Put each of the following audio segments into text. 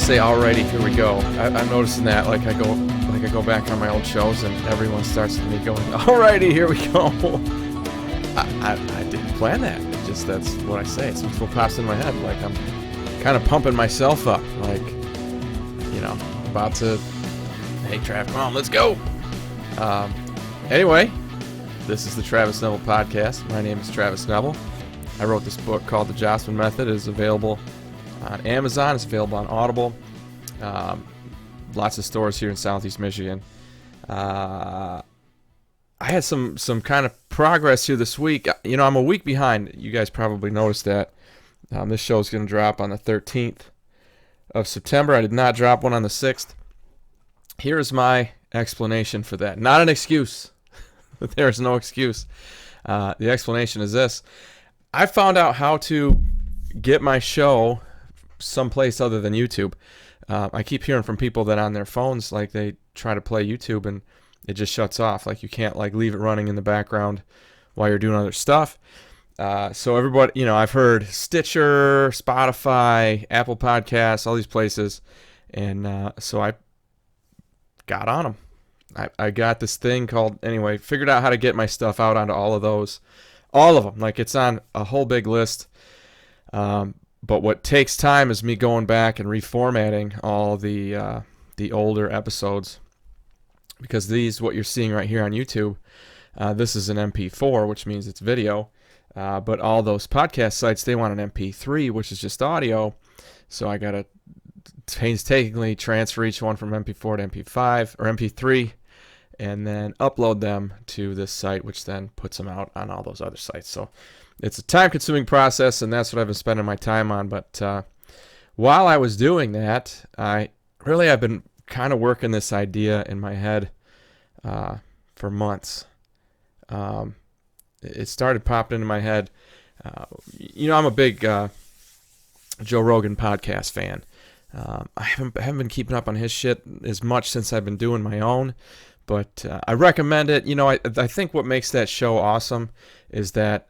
say alrighty, here we go. I'm noticing that I go back on my old shows and everyone starts with me going, alrighty, here we go. I didn't plan that. Just that's what I say. It's what pops in my head. Like I'm kind of pumping myself up. Like, about to, hey Trav, come on, let's go. Anyway, this is the Travis Neville Podcast. My name is Travis Neville. I wrote this book called The Jossman Method. It is available on Amazon. It's available on Audible. Lots of stores here in Southeast Michigan. I had some kind of progress here this week. I'm a week behind. You guys probably noticed that. This show is going to drop on the 13th of September. I did not drop one on the 6th. Here's my explanation for that. Not an excuse. There's no excuse. The explanation is this. I found out how to get my show someplace other than YouTube. I keep hearing from people that on their phones, like they try to play YouTube and it just shuts off. Like you can't leave it running in the background while you're doing other stuff. So everybody, I've heard Stitcher, Spotify, Apple Podcasts, all these places. And so I got on them. I got this thing figured out how to get my stuff out onto all of those. All of them. Like it's on a whole big list. But what takes time is me going back and reformatting all the older episodes. Because what you're seeing right here on YouTube, this is an MP4, which means it's video. But all those podcast sites, they want an MP3, which is just audio. So I got to painstakingly transfer each one from MP4 to MP5 or MP3 and then upload them to this site, which then puts them out on all those other sites. So it's a time-consuming process, and that's what I've been spending my time on. But while I was doing that, I've been kind of working this idea in my head for months. It started popping into my head. I'm a big Joe Rogan podcast fan. I haven't been keeping up on his shit as much since I've been doing my own, but I recommend it. I think what makes that show awesome is that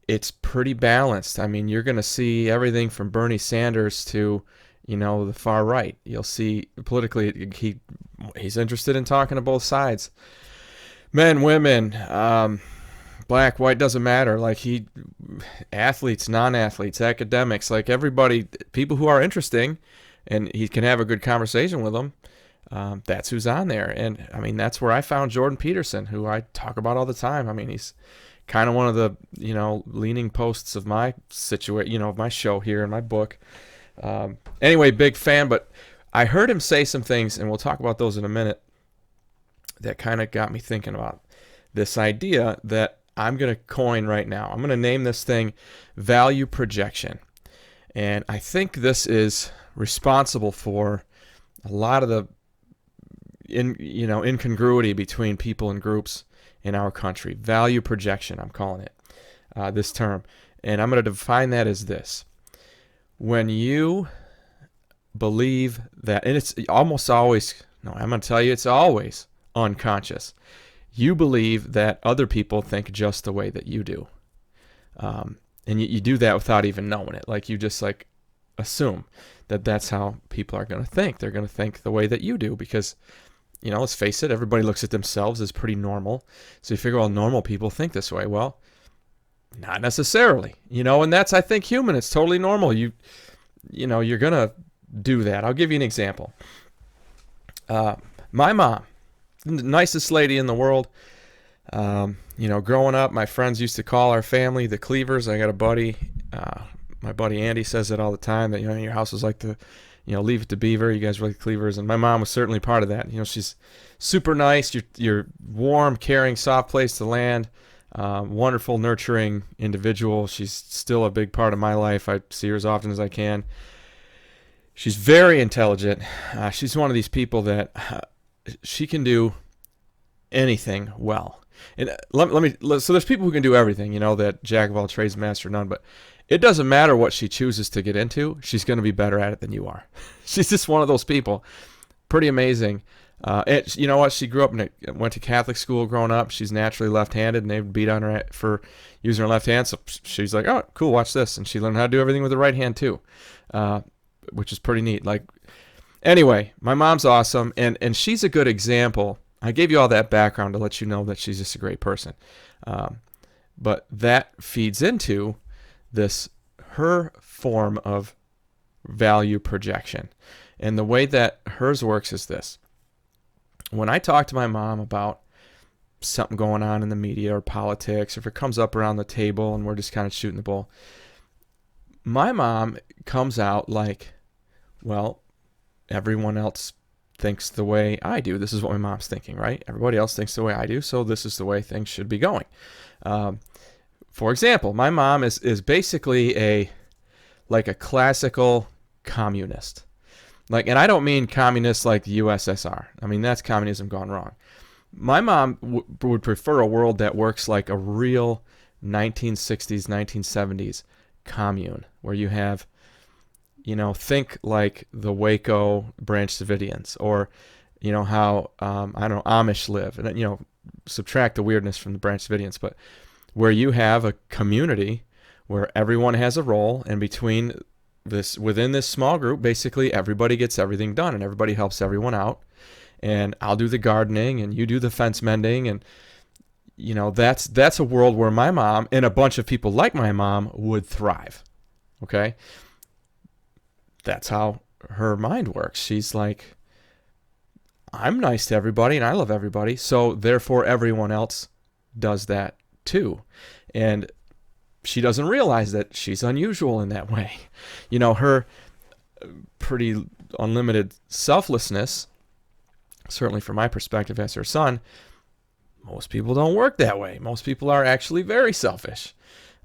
it's pretty balanced. I mean, you're going to see everything from Bernie Sanders to, the far right. You'll see politically, he's interested in talking to both sides. Men, women, black, white, doesn't matter. Athletes, non-athletes, academics, everybody, people who are interesting, and he can have a good conversation with them. That's who's on there. And I mean, that's where I found Jordan Peterson, who I talk about all the time. I mean, he's kind of one of the, leaning posts of my situation, of my show here in my book. Anyway, big fan, but I heard him say some things, and we'll talk about those in a minute, that kind of got me thinking about this idea that I'm going to coin right now. I'm going to name this thing value projection. And I think this is responsible for a lot of the incongruity between people and groups in our country. Value projection, I'm calling it, this term. And I'm going to define that as this. When you believe that, and it's almost always, no, I'm going to tell you it's always unconscious. You believe that other people think just the way that you do. And you do that without even knowing it. You just assume that that's how people are going to think. They're going to think the way that you do because, let's face it, everybody looks at themselves as pretty normal. So you figure, well, normal people think this way. Well, not necessarily, and that's, I think, human. It's totally normal. You're going to do that. I'll give you an example. My mom, the nicest lady in the world. Growing up, my friends used to call our family the Cleavers. I got a buddy, my buddy Andy says it all the time that, your house was like the, leave it to Beaver. You guys were like Cleavers. And my mom was certainly part of that. She's super nice. You're warm, caring, soft place to land. Wonderful, nurturing individual. She's still a big part of my life. I see her as often as I can. She's very intelligent. She's one of these people that she can do anything well. And so there's people who can do everything, that jack of all trades, master of none, but it doesn't matter what she chooses to get into. She's going to be better at it than you are. She's just one of those people. Pretty amazing. And you know what? She grew up went to Catholic school growing up. She's naturally left-handed, and they would beat on her for using her left hand. So she's like, "Oh, cool, watch this." And she learned how to do everything with the right hand too. which is pretty neat. Like, anyway, my mom's awesome, and she's a good example. I gave you all that background to let you know that she's just a great person. But that feeds into her form of value projection. And the way that hers works is this. When I talk to my mom about something going on in the media or politics, or if it comes up around the table and we're just kind of shooting the bull, my mom comes out like, well, everyone else thinks the way I do. This is what my mom's thinking, right? Everybody else thinks the way I do, so this is the way things should be going. For example, my mom is basically a classical communist. Like, and I don't mean communist like the USSR. I mean, that's communism gone wrong. My mom would prefer a world that works like a real 1960s, 1970s commune, where you have, think like the Waco Branch Davidians, or, how, Amish live, and, subtract the weirdness from the Branch Davidians, but where you have a community where everyone has a role, and within this small group, basically everybody gets everything done and everybody helps everyone out. And I'll do the gardening and you do the fence mending, and that's a world where my mom and a bunch of people like my mom would thrive. Okay? That's how her mind works. She's like, I'm nice to everybody and I love everybody, so therefore everyone else does that too. And she doesn't realize that she's unusual in that way. Her pretty unlimited selflessness, certainly from my perspective as her son, most people don't work that way. Most people are actually very selfish.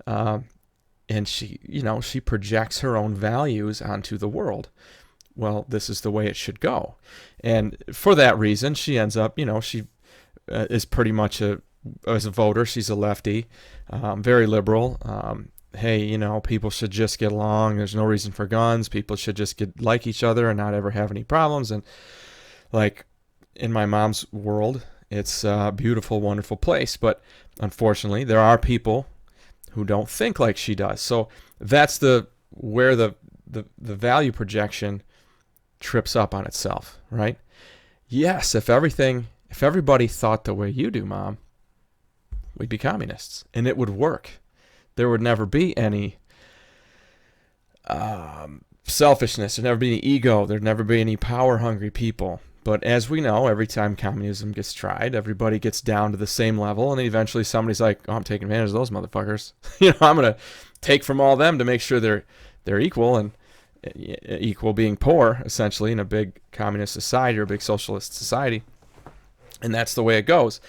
And she projects her own values onto the world. Well, this is the way it should go. And for that reason, she ends up, she is pretty much as a voter, she's a lefty, very liberal. Hey, people should just get along. There's no reason for guns. People should just like each other and not ever have any problems. And like in my mom's world, it's a beautiful, wonderful place. But unfortunately, there are people who don't think like she does. So that's where the value projection trips up on itself, right? Yes, if everybody thought the way you do, Mom, we'd be communists, and it would work. There would never be any selfishness. There'd never be any ego. There'd never be any power-hungry people. But as we know, every time communism gets tried, everybody gets down to the same level, and then eventually somebody's like, "Oh, I'm taking advantage of those motherfuckers. I'm gonna take from all them to make sure they're equal, and equal being poor, essentially, in a big communist society or a big socialist society." And that's the way it goes.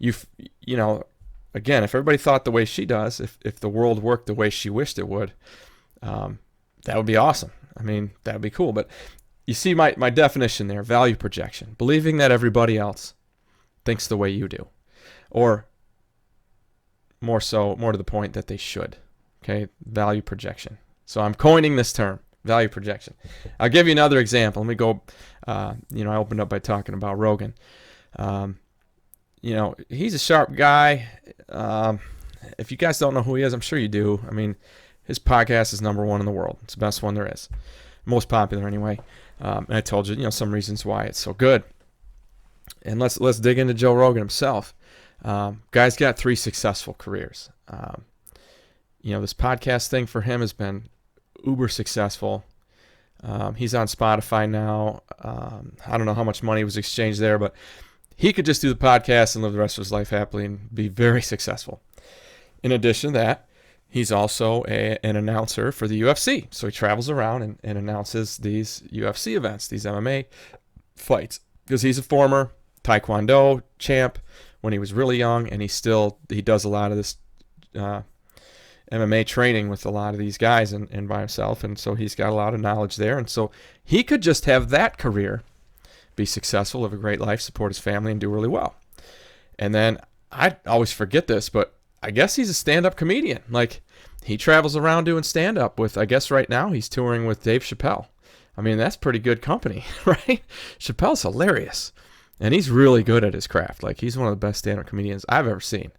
Again, if everybody thought the way she does, if the world worked the way she wished it would, that would be awesome. I mean, that would be cool. But you see my definition there, value projection, believing that everybody else thinks the way you do, or more to the point, that they should. Okay, value projection. So I'm coining this term, value projection. I'll give you another example. Let me go, I opened up by talking about Rogan. He's a sharp guy. If you guys don't know who he is, I'm sure you do. I mean, his podcast is #1 in the world. It's the best one there is. Most popular anyway. And I told you, some reasons why it's so good. And let's dig into Joe Rogan himself. Guy's got 3 successful careers. This podcast thing for him has been uber successful. He's on Spotify now. I don't know how much money was exchanged there, but he could just do the podcast and live the rest of his life happily and be very successful. In addition to that, he's also an announcer for the UFC. So he travels around and announces these UFC events, these MMA fights, because he's a former Taekwondo champ when he was really young, and he does a lot of this MMA training with a lot of these guys and by himself, and so he's got a lot of knowledge there. And so he could just have that career, be successful, live a great life, support his family, and do really well. And then I always forget this, but I guess he's a stand-up comedian. Like, he travels around doing stand-up with, I guess right now he's touring with Dave Chappelle. I mean, that's pretty good company, right? Chappelle's hilarious, and he's really good at his craft. Like, he's one of the best stand-up comedians I've ever seen.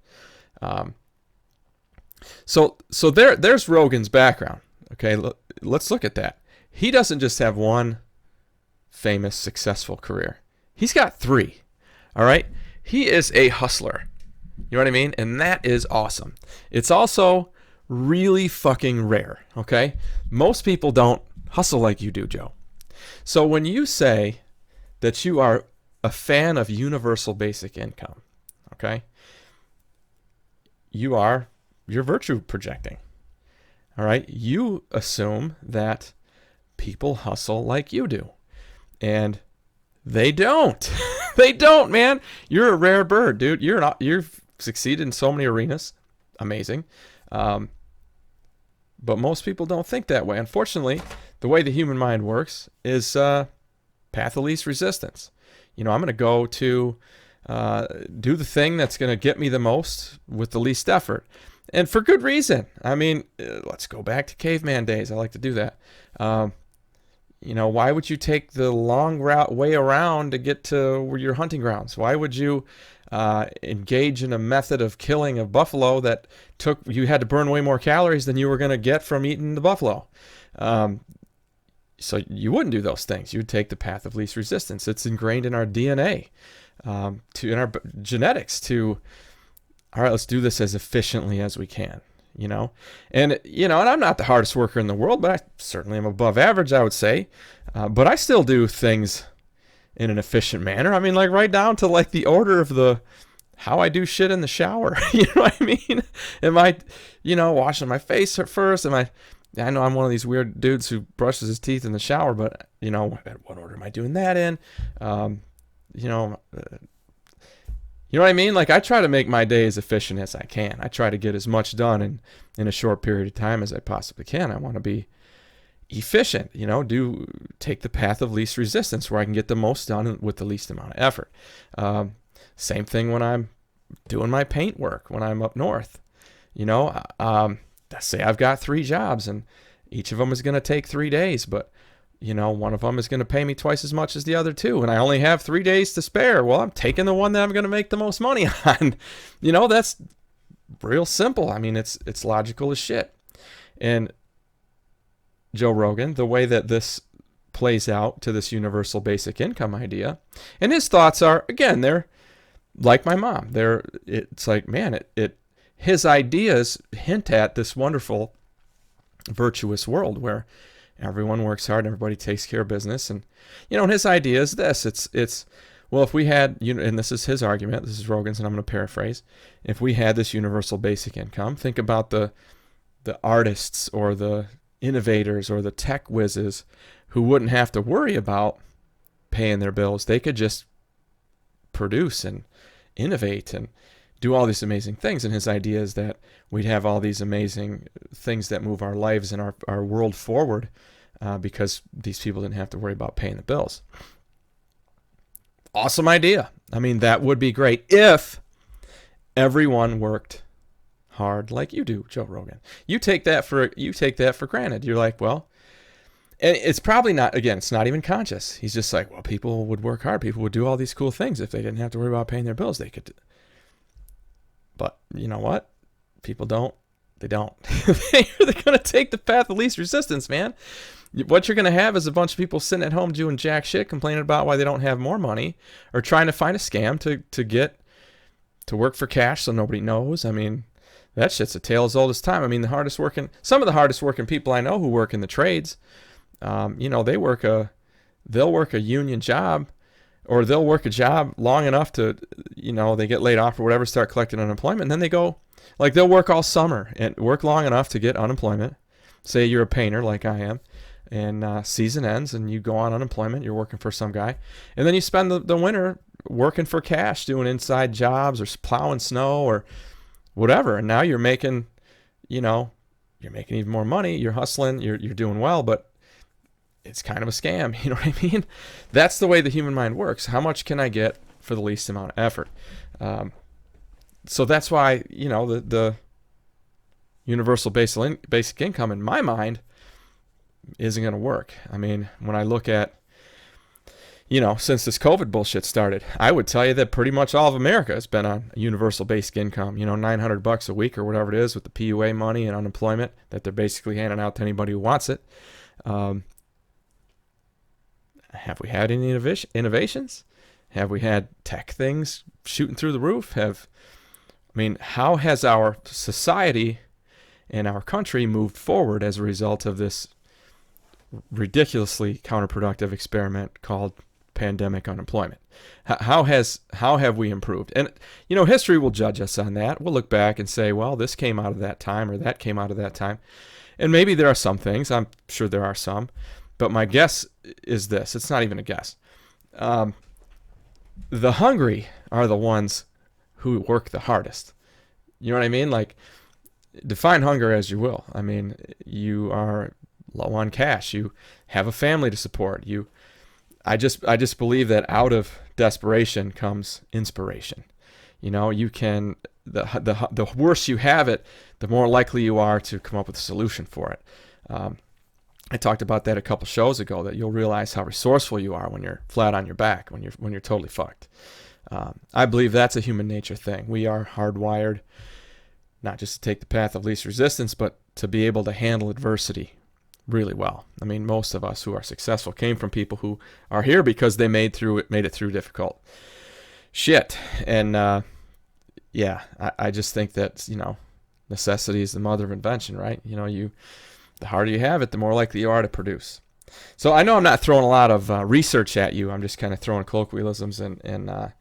So there's Rogan's background. Okay, let's look at that. he doesn't just have one famous, successful career. He's got 3. All right? He is a hustler. You know what I mean? And that is awesome. It's also really fucking rare, okay? Most people don't hustle like you do, Joe. So when you say that you are a fan of universal basic income, okay? You're virtue projecting. All right? You assume that people hustle like you do. And they don't. They don't, man. You're a rare bird, dude. You've succeeded in so many arenas. Amazing. But most people don't think that way. Unfortunately, the way the human mind works is path of least resistance. I'm going to go to do the thing that's going to get me the most with the least effort. And for good reason. I mean, let's go back to caveman days. I like to do that. Why would you take the long way around to get to your hunting grounds? Why would you engage in a method of killing a buffalo that you had to burn way more calories than you were going to get from eating the buffalo? So you wouldn't do those things. You would take the path of least resistance. It's ingrained in our DNA, in our genetics all right, let's do this as efficiently as we can. And I'm not the hardest worker in the world, but I certainly am above average, I would say. But I still do things in an efficient manner. I mean, like right down to like the order of how I do shit in the shower. You know what I mean? Am I, washing my face first? I know I'm one of these weird dudes who brushes his teeth in the shower, but what order am I doing that in? You know what I mean? Like I try to make my day as efficient as I can. I try to get as much done in a short period of time as I possibly can. I want to be efficient, take the path of least resistance where I can get the most done with the least amount of effort. Same thing when I'm doing my paint work, when I'm up north. Let's say I've got 3 jobs and each of them is going to take 3 days, but one of them is going to pay me twice as much as the other 2, and I only have 3 days to spare. Well, I'm taking the one that I'm going to make the most money on. That's real simple. I mean, it's logical as shit. And Joe Rogan, the way that this plays out to this universal basic income idea, and his thoughts are, again, they're like my mom. It's like, man, his ideas hint at this wonderful, virtuous world where everyone works hard, everybody takes care of business. And, and his idea is this. It's well, if we had, and this is his argument, this is Rogan's, and I'm going to paraphrase. If we had this universal basic income, think about the artists or the innovators or the tech whizzes who wouldn't have to worry about paying their bills. They could just produce and innovate and do all these amazing things. And his idea is that we'd have all these amazing things that move our lives and our world forward because these people didn't have to worry about paying the bills. Awesome idea. I mean, that would be great if everyone worked hard like you do, Joe Rogan. You take that for granted. You're like, well, and it's probably not, again, it's not even conscious. He's just like, well, people would work hard. People would do all these cool things if they didn't have to worry about paying their bills. They could. But you know what? People don't. They don't. They're going to take the path of least resistance, man. What you're going to have is a bunch of people sitting at home doing jack shit, complaining about why they don't have more money, or trying to find a scam to get to work for cash so nobody knows. I mean, that shit's a tale as old as time. I mean, some of the hardest working people I know who work in the trades, they'll work a union job, or they'll work a job long enough to, they get laid off or whatever, start collecting unemployment, and then they go, like, they'll work all summer and work long enough to get unemployment. Say you're a painter like I am, and season ends and you go on unemployment, you're working for some guy, and then you spend the winter working for cash, doing inside jobs or plowing snow or whatever, and now you're making even more money, you're hustling, you're doing well, but it's kind of a scam. You know what I mean? That's the way the human mind works. How much can I get for the least amount of effort? So that's why, the universal basic income in my mind isn't going to work. I mean, when I look at, since this COVID bullshit started, I would tell you that pretty much all of America has been on a universal basic income, $900 a week or whatever it is with the PUA money and unemployment that they're basically handing out to anybody who wants it. have we had any innovations? Have we had tech things shooting through the roof? How has our society and our country moved forward as a result of this ridiculously counterproductive experiment called pandemic unemployment? How have we improved? And history will judge us on that. We'll look back and say, well, this came out of that time, or that came out of that time. And maybe there are some things. I'm sure there are some. But my guess is this. It's not even a guess. The hungry are the ones who work the hardest. You know what I mean? Like, define hunger as you will. I mean, you are low on cash. You have a family to support. I just believe that out of desperation comes inspiration. You can, the worse you have it, the more likely you are to come up with a solution for it. I talked about that a couple shows ago, that you'll realize how resourceful you are when you're flat on your back, when you're totally fucked. I believe that's a human nature thing. We are hardwired not just to take the path of least resistance, but to be able to handle adversity really well. I mean, most of us who are successful came from people who are here because they made it through difficult shit. And I just think that necessity is the mother of invention, right? The harder you have it, the more likely you are to produce. So I know I'm not throwing a lot of research at you. I'm just kind of throwing colloquialisms and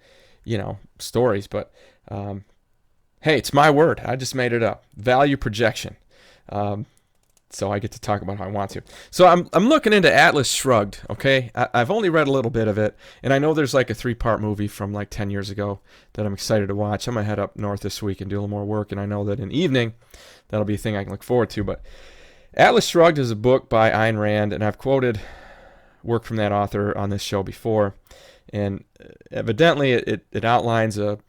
stories. But hey, it's my word. I just made it up. Value projection. So I get to talk about how I want to. So I'm looking into Atlas Shrugged, okay? I've only read a little bit of it, and I know there's like a 3-part movie from like 10 years ago that I'm excited to watch. I'm going to head up north this week and do a little more work, and I know that in the evening, that'll be a thing I can look forward to. But Atlas Shrugged is a book by Ayn Rand, and I've quoted work from that author on this show before. And evidently, it outlines a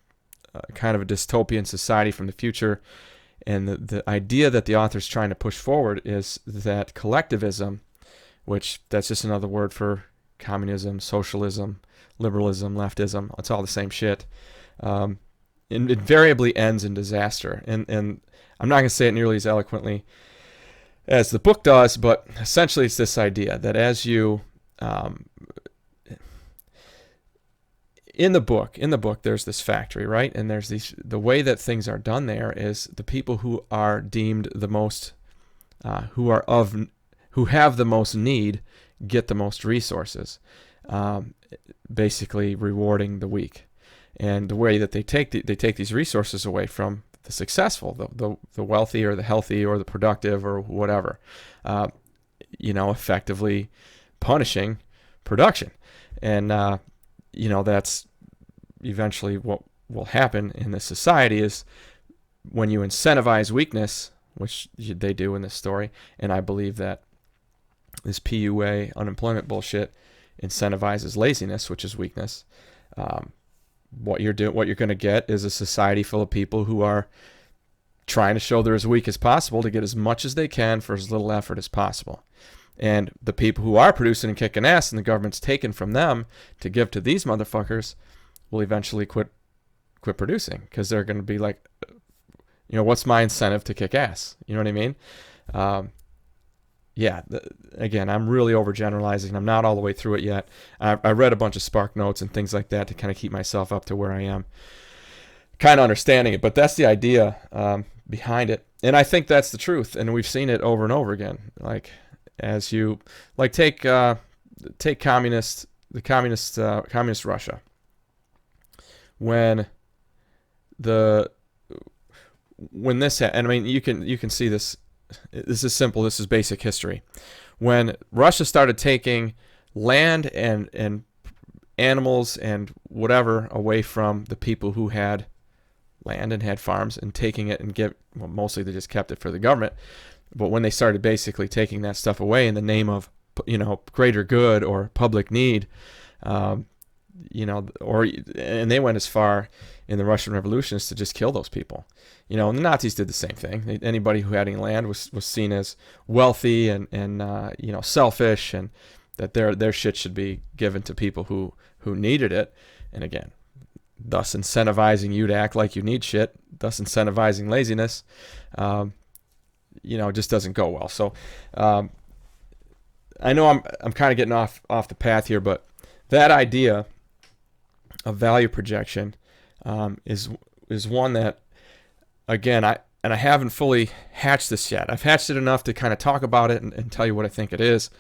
kind of a dystopian society from the future. And the idea that the author's trying to push forward is that collectivism, which that's just another word for communism, socialism, liberalism, leftism, it's all the same shit, invariably ends in disaster. And I'm not going to say it nearly as eloquently as the book does, but essentially it's this idea that as you in the book there's this factory, right? And there's the way that things are done there is the people who are deemed the most who have the most need get the most resources, basically rewarding the weak. And the way that they take these resources away from the successful, the wealthy or the healthy or the productive or whatever, effectively punishing production. And that's eventually what will happen in this society is when you incentivize weakness, which they do in this story, and I believe that this PUA unemployment bullshit incentivizes laziness, which is weakness. What you're going to get is a society full of people who are trying to show they're as weak as possible to get as much as they can for as little effort as possible. And the people who are producing and kicking ass and the government's taken from them to give to these motherfuckers will eventually quit producing, because they're going to be like, what's my incentive to kick ass? You know what I mean? Again, I'm really overgeneralizing. I'm not all the way through it yet. I read a bunch of Spark Notes and things like that to kind of keep myself up to where I am, kind of understanding it. But that's the idea behind it. And I think that's the truth. And we've seen it over and over again. Like, as you take communist Russia. When this and I mean you can see this. This is simple. This is basic history. When Russia started taking land and animals and whatever away from the people who had land and had farms, and taking it and mostly they just kept it for the government. But when they started basically taking that stuff away in the name of greater good or public need, and they went as far in the Russian Revolution as to just kill those people. And the Nazis did the same thing. Anybody who had any land was seen as wealthy and selfish, and that their shit should be given to people who needed it. And again, thus incentivizing you to act like you need shit, thus incentivizing laziness, just doesn't go well. So I know I'm kind of getting off the path here, but that idea of value projection is one that, again, I haven't fully hatched this yet. I've hatched it enough to kind of talk about it and tell you what I think it is,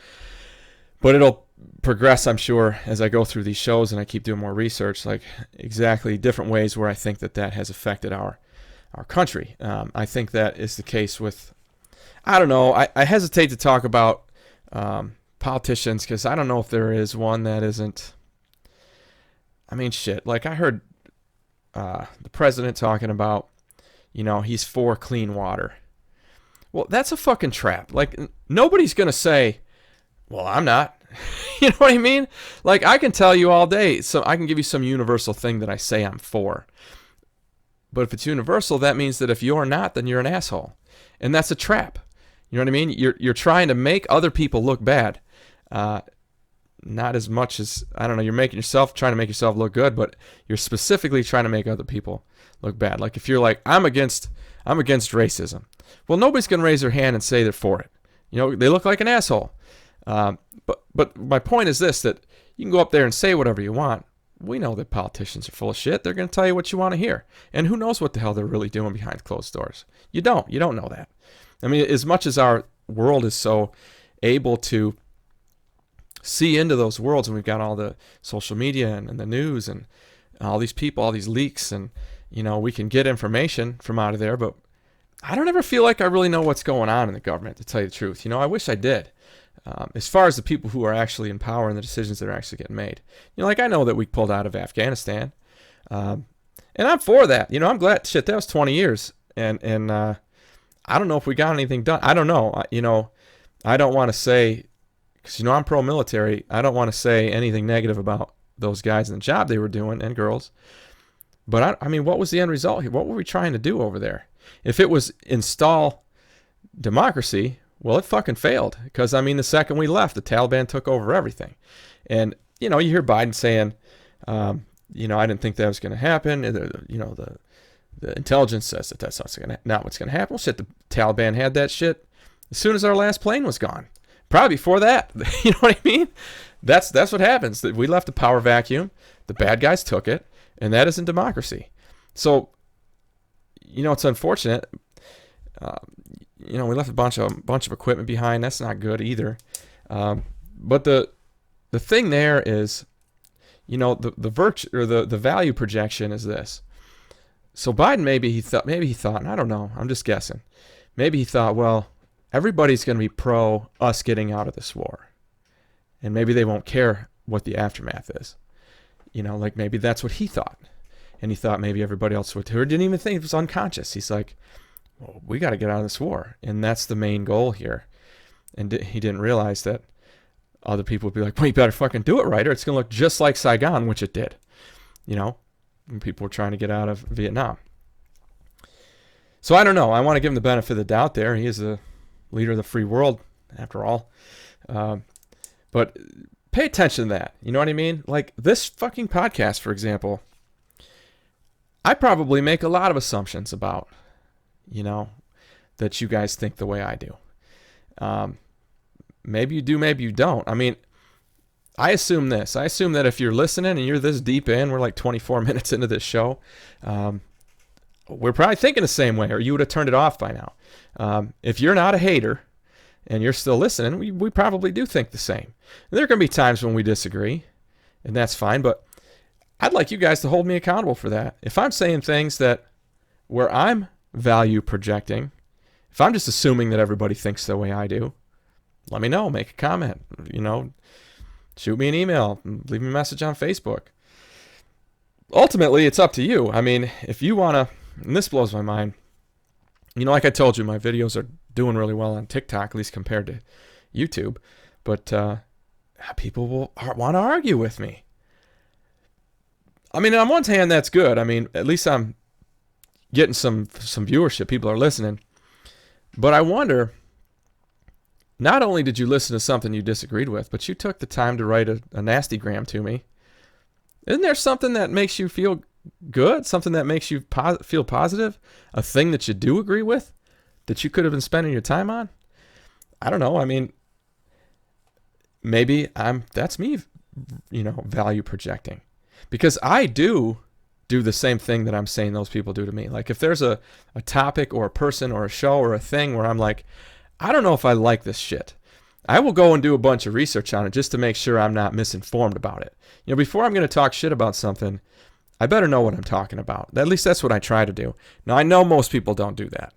but it'll progress, I'm sure, as I go through these shows and I keep doing more research, like exactly different ways where I think that has affected our country. I think that is the case with, I don't know, I hesitate to talk about politicians because I don't know if there is one that isn't. I mean, shit, like I heard the president talking about, he's for clean water. Well, that's a fucking trap. Like, nobody's going to say, well, I'm not. You know what I mean? Like, I can tell you all day, so I can give you some universal thing that I say I'm for. But if it's universal, that means that if you're not, then you're an asshole. And that's a trap. You know what I mean? You're trying to make other people look bad. Not as much as, I don't know, you're trying to make yourself look good, but you're specifically trying to make other people look bad. Like if you're like, I'm against racism. Well, nobody's going to raise their hand and say they're for it. They look like an asshole. But my point is this, that you can go up there and say whatever you want. We know that politicians are full of shit. They're going to tell you what you want to hear. And who knows what the hell they're really doing behind closed doors. You don't know that. I mean, as much as our world is so able to see into those worlds, and we've got all the social media and the news and all these people, all these leaks, and we can get information from out of there, but I don't ever feel like I really know what's going on in the government, to tell you the truth. I wish I did. As far as the people who are actually in power and the decisions that are actually getting made. Like I know that we pulled out of Afghanistan, and I'm for that. I'm glad. Shit, that was 20 years, and I don't know if we got anything done. I don't know. I don't want to say, because I'm pro-military. I don't want to say anything negative about those guys and the job they were doing, and girls. But I mean, what was the end result here? What were we trying to do over there? If it was install democracy, well, it fucking failed. Because, I mean, the second we left, the Taliban took over everything. And, you hear Biden saying, I didn't think that was going to happen. The intelligence says that that's not what's going to happen. Well, shit, the Taliban had that shit as soon as our last plane was gone. Probably before that. You know what I mean? That's what happens. We left a power vacuum. The bad guys took it. And that isn't democracy. So, it's unfortunate. We left a bunch of equipment behind. That's not good either. But the thing there is, the virtue or the value projection is this. So Biden maybe he thought, and I don't know, I'm just guessing. Maybe he thought, well, everybody's going to be pro us getting out of this war, and maybe they won't care what the aftermath is. Like maybe that's what he thought, and he thought maybe everybody else would too, or didn't even think. It was unconscious. He's like, well, we got to get out of this war, and that's the main goal here. And he didn't realize that other people would be like, well, you better fucking do it right, or it's going to look just like Saigon, which it did, when people were trying to get out of Vietnam. So I don't know. I want to give him the benefit of the doubt there. He is the leader of the free world, after all. But pay attention to that. You know what I mean? Like this fucking podcast, for example, I probably make a lot of assumptions about, that you guys think the way I do. Maybe you do, maybe you don't. I mean, I assume this. I assume that if you're listening and you're this deep in, we're like 24 minutes into this show, we're probably thinking the same way, or you would have turned it off by now. If you're not a hater and you're still listening, we probably do think the same. There are going to be times when we disagree, and that's fine, but I'd like you guys to hold me accountable for that. If I'm saying things where I'm value projecting, if I'm just assuming that everybody thinks the way I do, let me know, make a comment, shoot me an email, leave me a message on Facebook. Ultimately, it's up to you. I mean, if you want to, and this blows my mind, like I told you, my videos are doing really well on TikTok, at least compared to YouTube, but people will want to argue with me. I mean, on one hand, that's good. I mean, at least I'm getting some viewership. People are listening. But I wonder, not only did you listen to something you disagreed with, but you took the time to write a nasty gram to me. Isn't there something that makes you feel good? Something that makes you feel positive? A thing that you do agree with that you could have been spending your time on? I don't know. I mean, maybe that's me, value projecting, because I do the same thing that I'm saying those people do to me. Like if there's a topic or a person or a show or a thing where I'm like, I don't know if I like this shit, I will go and do a bunch of research on it just to make sure I'm not misinformed about it. Before I'm going to talk shit about something, I better know what I'm talking about. At least that's what I try to do. Now, I know most people don't do that.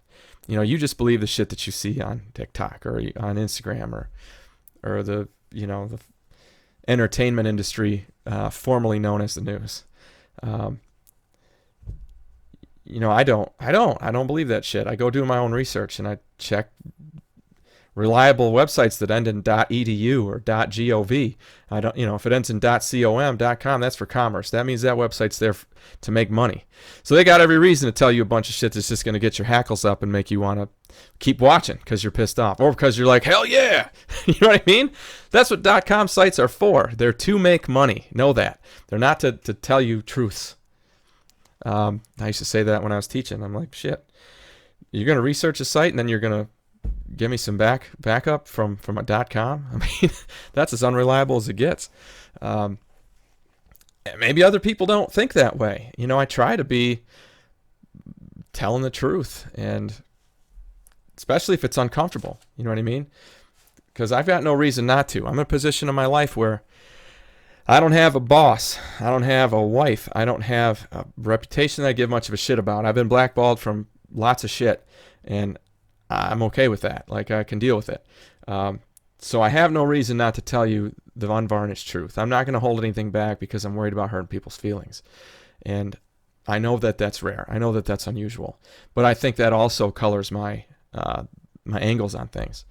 You just believe the shit that you see on TikTok or on Instagram or the entertainment industry, formerly known as the news. I don't believe that shit. I go do my own research and I check reliable websites that end in .edu or .gov. I don't, if it ends in .com, that's for commerce. That means that website's there to make money. So they got every reason to tell you a bunch of shit that's just going to get your hackles up and make you want to keep watching because you're pissed off or because you're like, hell yeah. You know what I mean? That's what .com sites are for. They're to make money. Know that. They're not to tell you truths. I used to say that when I was teaching. I'm like, shit, you're going to research a site and then you're going to give me some backup from a .com. I mean, that's as unreliable as it gets. Maybe other people don't think that way. I try to be telling the truth, and especially if it's uncomfortable. You know what I mean? Because I've got no reason not to. I'm in a position in my life where I don't have a boss. I don't have a wife. I don't have a reputation that I give much of a shit about. I've been blackballed from lots of shit, and I'm okay with that. Like, I can deal with it. So I have no reason not to tell you the unvarnished truth. I'm not going to hold anything back because I'm worried about hurting people's feelings. And I know that that's rare. I know that that's unusual. But I think that also colors my angles on things.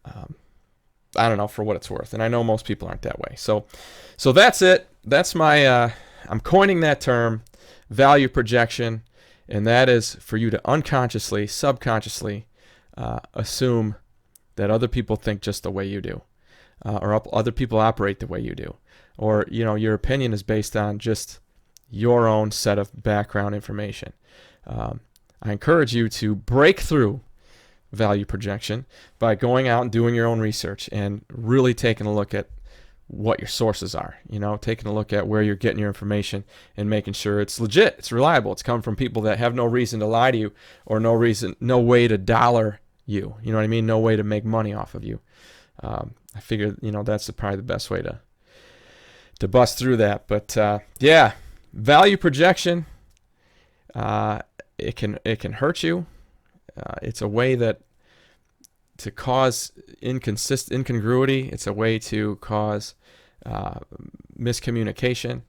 I don't know, for what it's worth. And I know most people aren't that way. So that's it. That's my, I'm coining that term, value projection. And that is for you to unconsciously, subconsciously assume that other people think just the way you do, or other people operate the way you do, or your opinion is based on just your own set of background information. I encourage you to break through value projection by going out and doing your own research and really taking a look at what your sources are, taking a look at where you're getting your information and making sure it's legit, it's reliable, it's coming from people that have no reason to lie to you or no way to dollar you. You know what I mean? No way to make money off of you. I figure, that's probably the best way to bust through that. But yeah, value projection, it can hurt you. It's a way to cause incongruity. It's a way to cause miscommunication.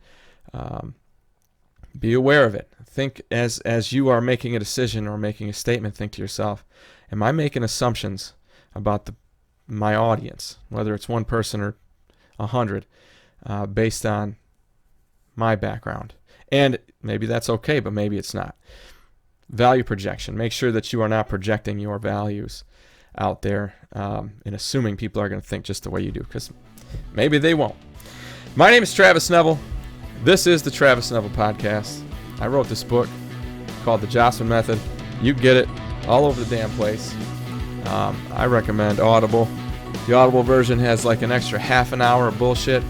Be aware of it. Think as you are making a decision or making a statement, think to yourself, am I making assumptions about my audience, whether it's one person or 100, based on my background? And maybe that's okay, but maybe it's not. Value projection. Make sure that you are not projecting your values out there and assuming people are going to think just the way you do, because maybe they won't. My name is Travis Neville. This is the Travis Neville Podcast. I wrote this book called The Jossman Method. You get it all over the damn place. I recommend Audible. The Audible version has like an extra half an hour of bullshit.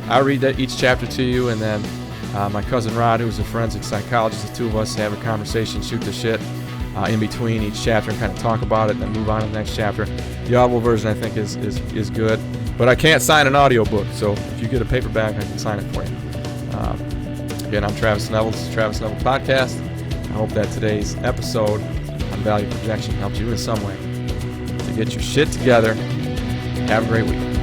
I read each chapter to you, and then my cousin Rod, who's a forensic psychologist, the two of us have a conversation, shoot the shit in between each chapter and kind of talk about it and then move on to the next chapter. The Audible version, I think, is good. But I can't sign an audiobook, so if you get a paperback, I can sign it for you. Again, I'm Travis Neville. This is the Travis Neville Podcast. I hope that today's episode on value projection helped you in some way to get your shit together. Have a great week.